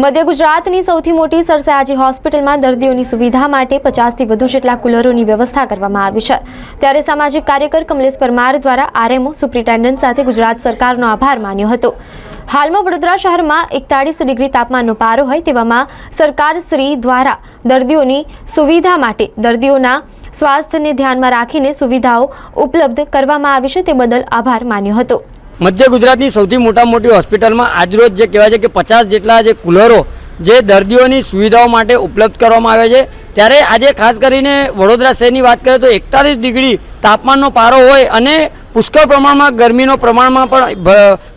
મધ્ય ગુજરાતની સૌથી મોટી સરસયાજી હોસ્પિટલમાં દર્દીઓની સુવિધા માટે 50થી વધુ જેટલા કુલરોની વ્યવસ્થા કરવામાં આવી છે। ત્યારે સામાજિક કાર્યકર કમલેશ પરમાર દ્વારા આરએમઓ સુપ્રિન્ટેન્ડન્ટ સાથે ગુજરાત સરકારનો આભાર માન્યો હતો। હાલમાં વડોદરા શહેરમાં 41 ડિગ્રી તાપમાનનો પારો હોય તેવામાં સરકારશ્રી દ્વારા દર્દીઓની સુવિધા માટે દર્દીઓના સ્વાસ્થ્યને ધ્યાનમાં રાખીને સુવિધાઓ ઉપલબ્ધ કરવામાં આવી છે તે બદલ આભાર માન્યો હતો। मध्य गुजरात की सौथी मोटी होस्पिटल में आज रोज जे कहेवाय के 50 जेटला जे कूलरो जे दर्दियों की सुविधाओं माटे उपलब्ध करवामां आवे छे। त्यारे आजे खास करीने वडोदरा शहर की बात करें तो 41 डिग्री तापमान पारो होय अने पुष्कळ प्रमाण में गरमी प्रमाण में पण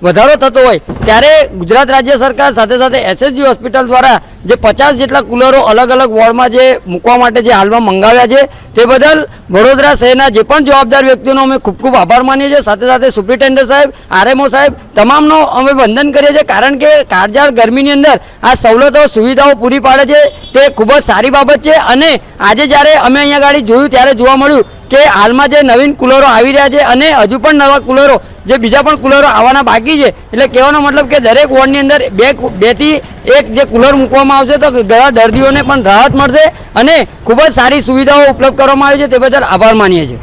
वधारो थतो होय त्यारे गुजरात राज्य सरकार साथे साथे एसएसजी होस्पिटल द्वारा जे 50 जेटला कूलरो अलग अलग वॉर्ड में जे मूकवा माटे जे हालमां मंगाव्या छे ते बदल वडोदरा शहरना जे पण जवाबदार व्यक्तिओनो अमे खूब खूब आभार मानीए छीए। साथे साथे सुप्रिन्टेन्डન્ટ साहेब, आरएमओ साहेब तमामनो अमे वंदन करीए छीए कारण के काळजाळ गरमीनी अंदर आ सवलतो सुविधाओं पूरी पाडे छे ते खूब ज सारी बाबत छे। अने आजे ज्यारे अमे अहींया गाड़ी जोयुं त्यारे जोवा मळ्युं के हालमां जे नवीन कूलरो आवी रह्या छे अने हजू पण नवा कूलरो जे बीजा पण कूलरो आववाना बाकी छे एटले कहेવાનો मतलब के दरेक वॉर्डनी अंदर बे थी एक जे कूलर मूकवामां आवशे तो घણા દર્દીઓને પણ રાહત મળશે અને ખૂબ જ સારી સુવિધાઓ ઉપલબ્ધ કરવામાં આવી છે તે બદલ આભાર માનીએ છીએ।